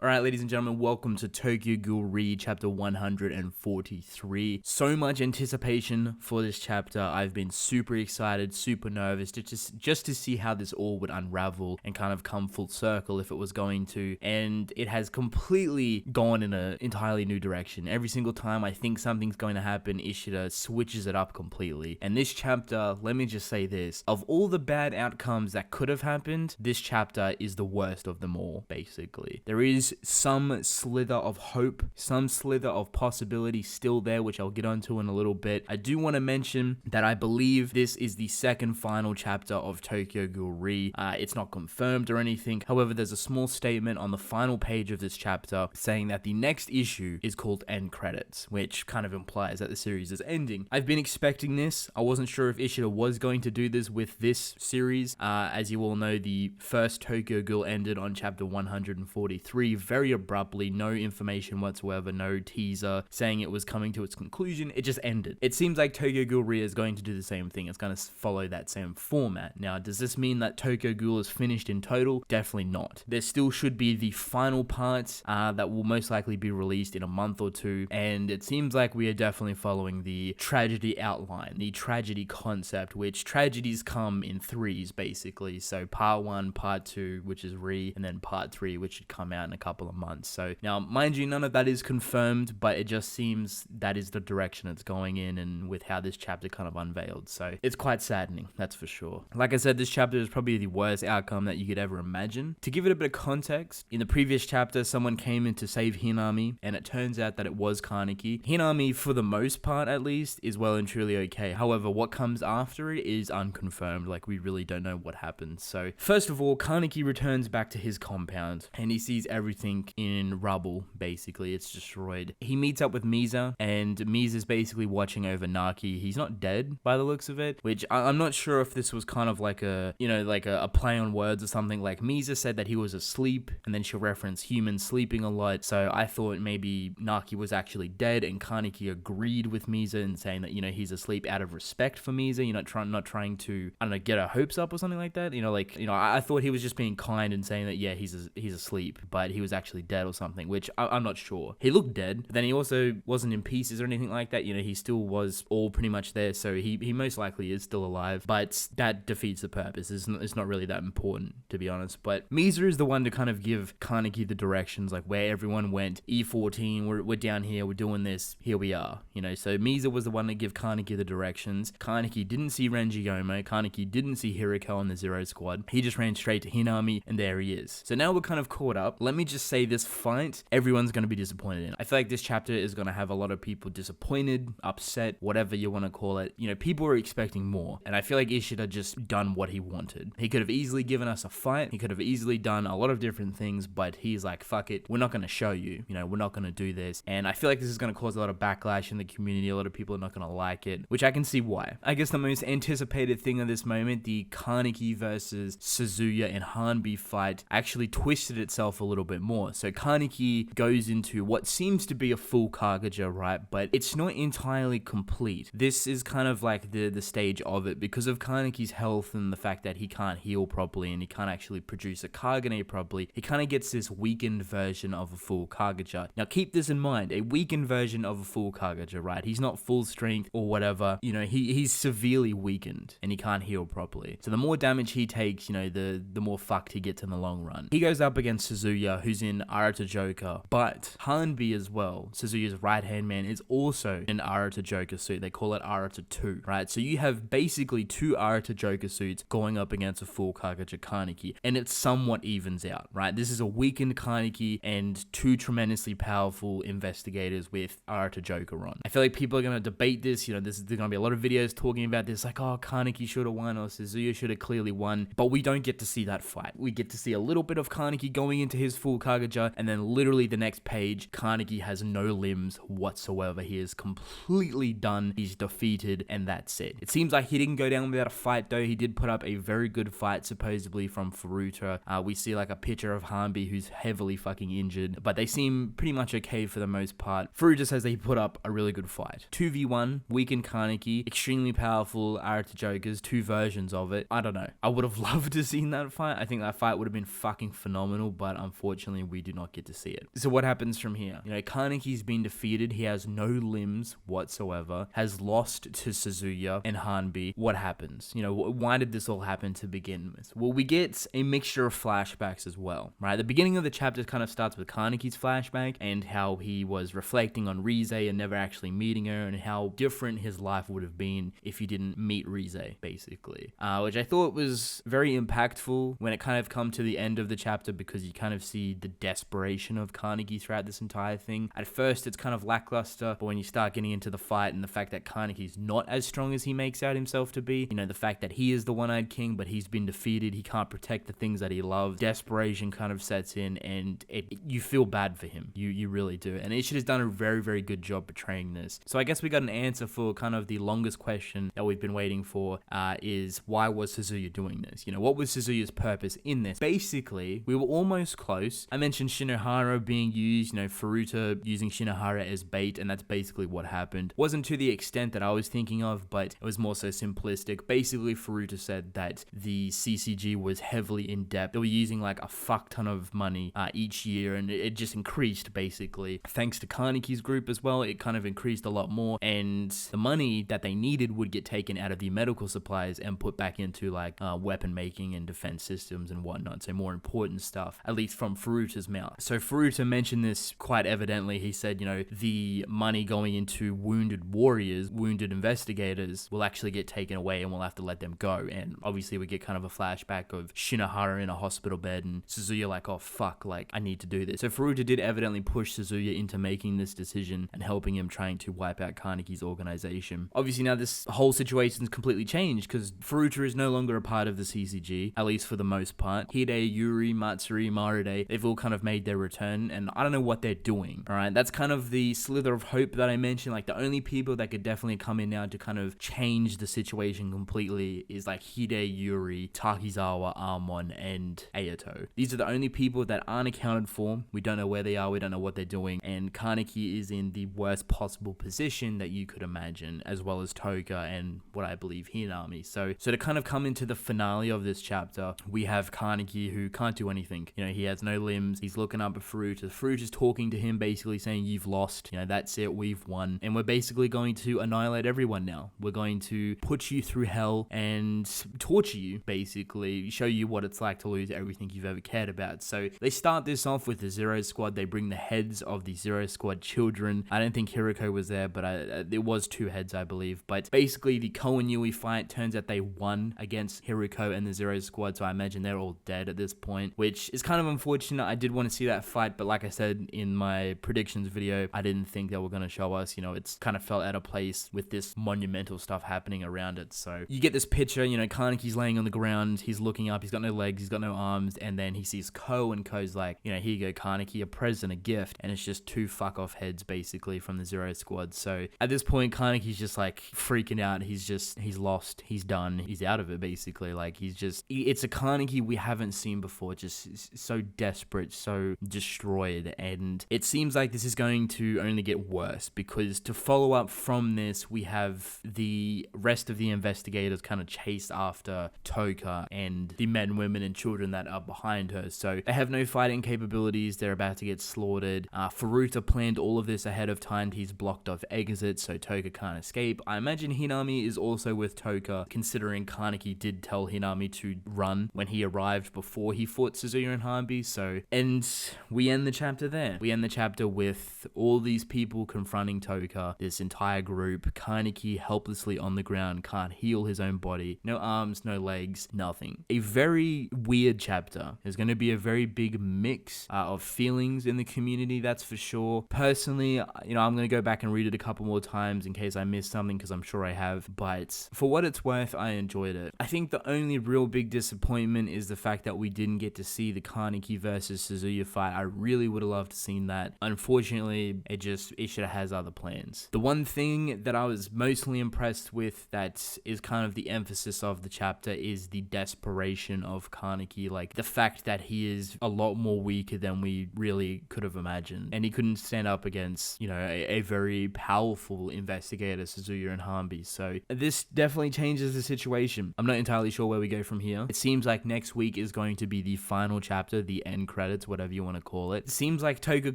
Alright, ladies and gentlemen, welcome to Tokyo Ghoul Read chapter 143. So much anticipation for this chapter. I've been super excited, super nervous just to see how this all would unravel and kind of come full circle if it was going to. And it has completely gone in an entirely new direction. Every single time I think something's going to happen, Ishida switches it up completely. And this chapter, let me just say this, of all the bad outcomes that could have happened, this chapter is the worst of them all, basically. There is some slither of hope, some slither of possibility still there, which I'll get onto in a little bit. I do want to mention that I believe this is the second final chapter of Tokyo Ghoul Re. It's not confirmed or anything. However, there's a small statement on the final page of this chapter saying that the next issue is called End Credits, which kind of implies that the series is ending. I've been expecting this. I wasn't sure if Ishida was going to do this with this series. As you all know, the first Tokyo Ghoul ended on chapter 143 very abruptly, no information whatsoever, no teaser saying it was coming to its conclusion. It just ended. It seems like Tokyo Ghoul Re is going to do the same thing. It's going to follow that same format. Now, does this mean that Tokyo Ghoul is finished in total? Definitely not. There still should be the final parts that will most likely be released in a month or two, and it seems like we are definitely following the tragedy outline, the tragedy concept, which tragedies come in threes, basically. So part 1, part 2, which is Re, and then part 3, which should come out in a couple of months. So now, mind you, none of that is confirmed, but it just seems that is the direction it's going in, and with how this chapter kind of unveiled. So it's quite saddening, that's for sure. Like I said, this chapter is probably the worst outcome that you could ever imagine. To give it a bit of context, in the previous chapter, someone came in to save Hinami, and it turns out that it was KANEKI. Hinami, for the most part at least, is well and truly okay. However, what comes after it is unconfirmed. Like, we really don't know what happens. So first of all, KANEKI returns back to his compound, and he sees everything in rubble, basically. It's destroyed. He meets up with Misa, and Misa's basically watching over Naki. He's not dead by the looks of it, which I'm not sure if this was kind of like a, you know, like a play on words or something. Like, Misa said that he was asleep, and then she'll reference humans sleeping a lot, so I thought maybe Naki was actually dead, and KANEKI agreed with Misa in saying that, you know, he's asleep out of respect for Misa, you know, not trying to, I don't know, get her hopes up or something like that, you know, like, you know, I thought he was just being kind and saying that, yeah, he's asleep, but he was actually dead or something, which I'm not sure. He looked dead, but then he also wasn't in pieces or anything like that, you know, he still was all pretty much there, so he most likely is still alive, but that defeats the purpose. It's not really that important, to be honest. But Misa is the one to kind of give KANEKI the directions, like where everyone went. E14, we're down here, we're doing this, here we are, you know. So Misa was the one to give KANEKI the directions. KANEKI didn't see Renji-Yomo, KANEKI didn't see Hiriko on the Zero Squad. He just ran straight to Hinami, and there he is. So now we're kind of caught up. Let me just say, this fight, everyone's going to be disappointed in. I feel like this chapter is going to have a lot of people disappointed, upset, whatever you want to call it. You know, people are expecting more, and I feel like Ishida just done what he wanted. He could have easily given us a fight. He could have easily done a lot of different things, but he's like, fuck it, we're not going to show you. You know, we're not going to do this. And I feel like this is going to cause a lot of backlash in the community. A lot of people are not going to like it, which I can see why. I guess the most anticipated thing at this moment, the KANEKI versus Suzuya and Hanbi fight, actually twisted itself a little bit more. So KANEKI goes into what seems to be a full Kagaja, right? But it's not entirely complete. This is kind of like the stage of it, because of KANEKI's health and the fact that he can't heal properly and he can't actually produce a Kagane properly. He kind of gets this weakened version of a full Kagaja. Now keep this in mind, a weakened version of a full Kagaja, right? He's not full strength or whatever, you know, he's severely weakened and he can't heal properly. So the more damage he takes, you know, the more fucked he gets in the long run. He goes up against Suzuya, who's in Arata Joker, but Hanbi as well, Suzuya's right-hand man, is also in Arata Joker suit. They call it Arata 2, right? So you have basically two Arata Joker suits going up against a full Kagaja KANEKI, and it somewhat evens out, right? This is a weakened KANEKI and two tremendously powerful investigators with Arata Joker on. I feel like people are going to debate this, you know, there's going to be a lot of videos talking about this, like, oh, KANEKI should have won, or Suzuya should have clearly won, but we don't get to see that fight. We get to see a little bit of KANEKI going into his full Kagaja, and then literally the next page, KANEKI has no limbs whatsoever. He is completely done. He's defeated, and that's it. It seems like he didn't go down without a fight, though. He did put up a very good fight, supposedly, from Furuta. We see like a picture of Hanbi, who's heavily fucking injured, but they seem pretty much okay for the most part. Furuta says they put up a really good fight. 2v1, weakened KANEKI, extremely powerful Arata Jokers, two versions of it. I don't know. I would have loved to have seen that fight. I think that fight would have been fucking phenomenal, but unfortunately, unfortunately we do not get to see it. So what happens from here? Kaneki's been defeated. He has no limbs whatsoever, has lost to Suzuya and Hanbi. What happens? Why did this all happen to begin with? Well, we get a mixture of flashbacks as well, right? The beginning of the chapter kind of starts with Kaneki's flashback and how he was reflecting on Rize and never actually meeting her, and how different his life would have been if he didn't meet Rize, basically. Which I thought was very impactful when it kind of come to the end of the chapter, because you kind of see the desperation of Kaneki throughout this entire thing. At first, it's kind of lackluster, but when you start getting into the fight and the fact that Kaneki's not as strong as he makes out himself to be, the fact that he is the one-eyed king, but he's been defeated, he can't protect the things that he loves, desperation kind of sets in, and you feel bad for him. You really do. And Ishida has done a very, very good job portraying this. So I guess we got an answer for kind of the longest question that we've been waiting for, is why was Suzuya doing this? What was Suzuya's purpose in this? Basically, we were almost close. I mentioned Shinohara being used, Furuta using Shinohara as bait, and that's basically what happened. Wasn't to the extent that I was thinking of, but it was more so simplistic. Basically, Furuta said that the CCG was heavily in debt. They were using like a fuck ton of money each year, and it just increased basically. Thanks to Kaneki's group as well, it kind of increased a lot more, and the money that they needed would get taken out of the medical supplies and put back into like weapon making and defense systems and whatnot. So more important stuff, at least from Furuta's mouth. So Furuta mentioned this quite evidently. He said, the money going into wounded warriors, wounded investigators will actually get taken away and we'll have to let them go. And obviously we get kind of a flashback of Shinohara in a hospital bed and Suzuya like, oh fuck, like I need to do this. So Furuta did evidently push Suzuya into making this decision and helping him trying to wipe out Kaneki's organization. Obviously now this whole situation's completely changed because Furuta is no longer a part of the CCG, at least for the most part. Hide, Yuri, Matsuri, Marude, they've all kind of made their return, and I don't know what they're doing. Alright, that's kind of the slither of hope that I mentioned. Like the only people that could definitely come in now to kind of change the situation completely is like Hide, Yuri, Takizawa, Amon, and Ayato. These are the only people that aren't accounted for. We don't know where they are, we don't know what they're doing, and Kaneki is in the worst possible position that you could imagine, as well as Toka and what I believe Hinami. So to kind of come into the finale of this chapter, we have Kaneki who can't do anything. He has no limbs. He's looking up at Furuta. Furuta talking to him, basically saying, you've lost. That's it. We've won. And we're basically going to annihilate everyone now. We're going to put you through hell and torture you, basically. Show you what it's like to lose everything you've ever cared about. So they start this off with the Zero Squad. They bring the heads of the Zero Squad children. I don't think Hiroko was there, but there was two heads, I believe. But basically, the Ko and Yui fight, turns out they won against Hiroko and the Zero Squad, so I imagine they're all dead at this point, which is kind of unfortunate. I did want to see that fight, but like I said in my predictions video, I didn't think they were going to show us. It's kind of felt out of place with this monumental stuff happening around it. So you get this picture, Kaneki's laying on the ground, he's looking up, he's got no legs, he's got no arms, and then he sees Ko, and Ko's like, here you go, Kaneki, a present, a gift, and it's just two fuck off heads basically from the Zero Squad. So at this point, Kaneki's just like freaking out. He's lost, he's done, he's out of it basically. Like it's a Kaneki we haven't seen before, just so desperate, so destroyed, and it seems like this is going to only get worse, because to follow up from this, we have the rest of the investigators kind of chased after Toka and the men, women, and children that are behind her. So they have no fighting capabilities, they're about to get slaughtered. Furuta planned all of this ahead of time. He's blocked off exits so Toka can't escape. I imagine Hinami is also with Toka, considering Kaneki did tell Hinami to run when he arrived before he fought Suzuya and Hanbi. So, and we end the chapter there. We end the chapter with all these people confronting Toka, this entire group. Kaneki helplessly on the ground, can't heal his own body, no arms, no legs, nothing. A very weird chapter. There's going to be a very big mix of feelings in the community, that's for sure. Personally, I'm going to go back and read it a couple more times in case I missed something, because I'm sure I have, but for what it's worth, I enjoyed it. I think the only real big disappointment is the fact that we didn't get to see the Kaneki versus Suzuya fight. I really would have loved to seen that. Unfortunately, Ishida has other plans. The one thing that I was mostly impressed with, that is kind of the emphasis of the chapter, is the desperation of Kaneki. Like the fact that he is a lot more weaker than we really could have imagined, and he couldn't stand up against, a very powerful investigator, Suzuya and Hanbi. So this definitely changes the situation. I'm not entirely sure where we go from here. It seems like next week is going to be the final chapter, the end credits credits, whatever you want to call it. Seems like Touka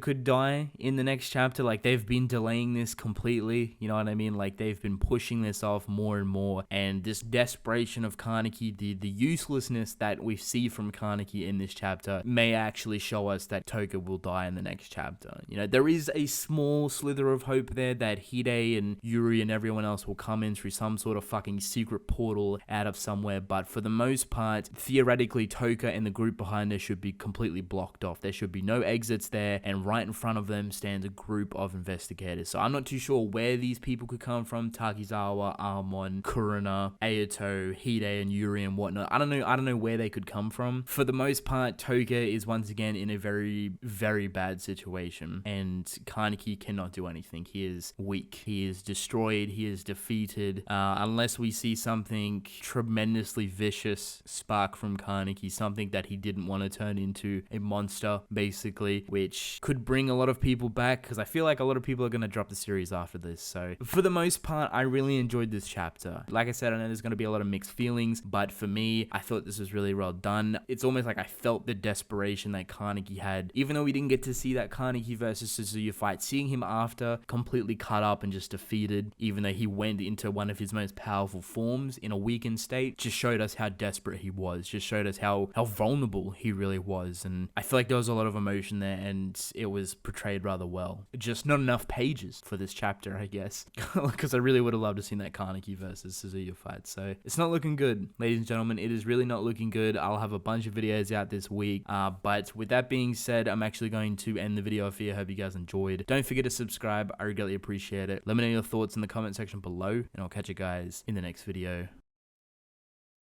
could die in the next chapter. Like, they've been delaying this completely, you know what I mean? Like, they've been pushing this off more and more, and this desperation of Kaneki, the uselessness that we see from Kaneki in this chapter may actually show us that Touka will die in the next chapter. You know, there is a small slither of hope there that Hide and Yuri and everyone else will come in through some sort of fucking secret portal out of somewhere, but for the most part, theoretically, Touka and the group behind her should be completely blocked off. There should be no exits there, and right in front of them stands a group of investigators. So I'm not too sure where these people could come from. Takizawa, Armon, Kurina, Ayato, Hide, and Yuri and whatnot. I don't know where they could come from. For the most part, Touka is once again in a very, very bad situation, and Kaneki cannot do anything. He is weak. He is destroyed. He is defeated. Unless we see something tremendously vicious spark from Kaneki, something that he didn't want to turn into a monster, basically, which could bring a lot of people back, because I feel like a lot of people are going to drop the series after this. So for the most part, I really enjoyed this chapter. Like I said, I know there's going to be a lot of mixed feelings, but for me, I thought this was really well done. It's almost like I felt the desperation that Kaneki had, even though we didn't get to see that Kaneki versus Suzuya fight. Seeing him after completely cut up and just defeated, even though he went into one of his most powerful forms in a weakened state, just showed us how desperate he was, just showed us how vulnerable he really was. And I feel like there was a lot of emotion there, and it was portrayed rather well. Just not enough pages for this chapter, I guess, because I really would have loved to see that Kaneki versus Suzuya fight. So it's not looking good, ladies and gentlemen. It is really not looking good. I'll have a bunch of videos out this week, but with that being said, I'm actually going to end the video off here. I hope you guys enjoyed. Don't forget to subscribe. I greatly appreciate it. Let me know your thoughts in the comment section below, and I'll catch you guys in the next video.